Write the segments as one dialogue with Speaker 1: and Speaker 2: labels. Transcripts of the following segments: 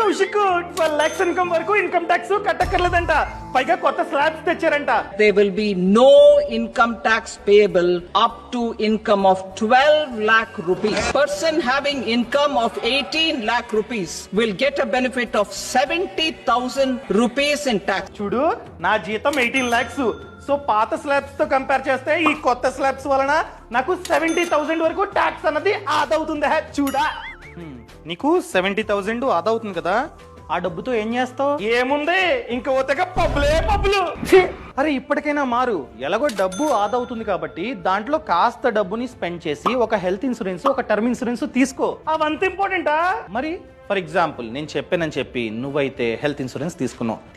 Speaker 1: Kaushik 12 lakhs income వరకు income tax కట్టక్కర్లేదంట. పైగా కొత్త slabs తెచ్చారంట.
Speaker 2: There will be no income tax payable up to income of 12 lakh rupees. Person having income of 18 lakh rupees will get a benefit of 70,000 rupees in tax.
Speaker 1: చూడు, నా జీతం 18 lakhs. So పాత slabs తో compare చేస్తే ఈ కొత్త slabs వలన నాకు 70,000 వరకు ట్యాక్స్ అన్నది ఆదా అవుతుంది. చూడా, నీకు 70,000 ఆదా అవుతుంది కదా, ఆ డబ్బుతో ఏం చేస్తావు? ఏముంది, ఇంకా పోతేగా పబ్బులు. అరే ఇప్పటికైనా మారు. ఎలాగో డబ్బు ఆదా అవుతుంది కాబట్టి దాంట్లో కాస్త డబ్బుని స్పెండ్ చేసి ఒక హెల్త్ ఇన్సూరెన్స్, ఒక టర్మ్ ఇన్సూరెన్స్ తీసుకో. అవంత ఇంపార్టెంటా? మరి ఫర్ ఎగ్జాంపుల్ నేను చెప్పానని చెప్పి నువ్వైతే హెల్త్ ఇన్సూరెన్స్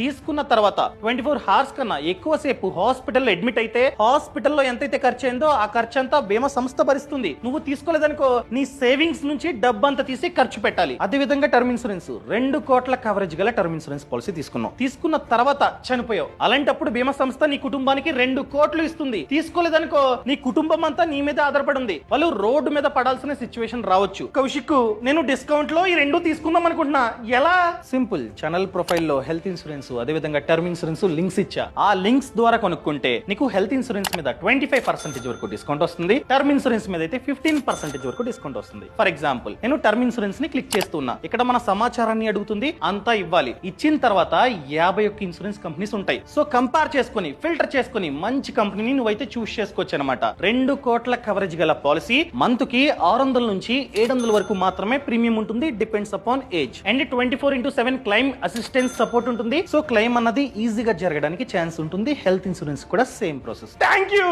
Speaker 1: తీసుకున్న తర్వాత 24 hours కన్నా ఎక్కువసేపు హాస్పిటల్లో అడ్మిట్ అయితే హాస్పిటల్లో ఎంతైతే ఖర్చు అయిందో ఆ ఖర్చు అంతా బీమా సంస్థ భరిస్తుంది. నువ్వు తీసుకోలేదనుకో నీ సేవింగ్స్ నుంచి డబ్బు అంతా తీసి ఖర్చు పెట్టాలి. అదే విధంగా టర్మ్ ఇన్సూరెన్స్ 2 కోట్ల కవరేజ్ గల టర్మ్ ఇన్సూరెన్స్ పాలసీ తీసుకున్న తర్వాత చనిపోయావు. అలాంటప్పుడు బీమా సంస్థ నీ కుటుంబానికి 2 కోట్లు ఇస్తుంది. తీసుకోలేదనుకో నీ కుటుంబం అంతా నీ మీద ఆధారపడి ఉంది. వాళ్ళు రోడ్డు మీద పడాల్సిన సిచ్యువేషన్ రావచ్చు. కౌశిక్, నేను డిస్కౌంట్ లో ఈ 2 తీసుకుందాం అనుకుంటున్నా. ఎలా? సింపుల్. ఛానల్ ప్రొఫైల్ లో హెల్త్ ఇన్సూరెన్స్ అదే విధంగా టర్మ్ ఇన్సూరెన్స్ లింక్స్ ఇచ్చా. ఆ లింక్స్ ద్వారా కొనుక్కుంటే నీకు హెల్త్ ఇన్సూరెన్స్ మీద 25% వరకు డిస్కౌంట్ వస్తుంది. టర్మ్ ఇన్సూరెన్స్ మీద అయితే 15% వరకు డిస్కౌంట్ వస్తుంది. ఫర్ ఎగ్జాంపుల్ నేను టర్మ్ ఇన్సూరెన్స్ ని క్లిక్ చేస్తున్నా. ఇక్కడ మన సమాచారాన్ని అడుగుతుంది, అంతా ఇవ్వాలి. ఇచ్చిన తర్వాత 51 ఇన్సూరెన్స్ కంపెనీస్ ఉంటాయి. సో కంపేర్ చేసుకుని ఫిల్టర్ చేసుకుని మంచి కంపెనీని నువ్వైతే చూస్ చేసుకోవచ్చు అనమాట. 2 కోట్ల కవరేజ్ గల పాలసీ మంత్ కి 600 నుంచి 700 వరకు మాత్రమే ప్రీమియం ఉంటుంది. Depends upon age. And 24/7 claim assistance support ఉంటుంది. సో క్లైమ్ అన్నది ఈజీగా జరగడానికి ఛాన్స్ ఉంటుంది. హెల్త్ ఇన్సూరెన్స్ కూడా సేమ్ ప్రాసెస్. Thank you.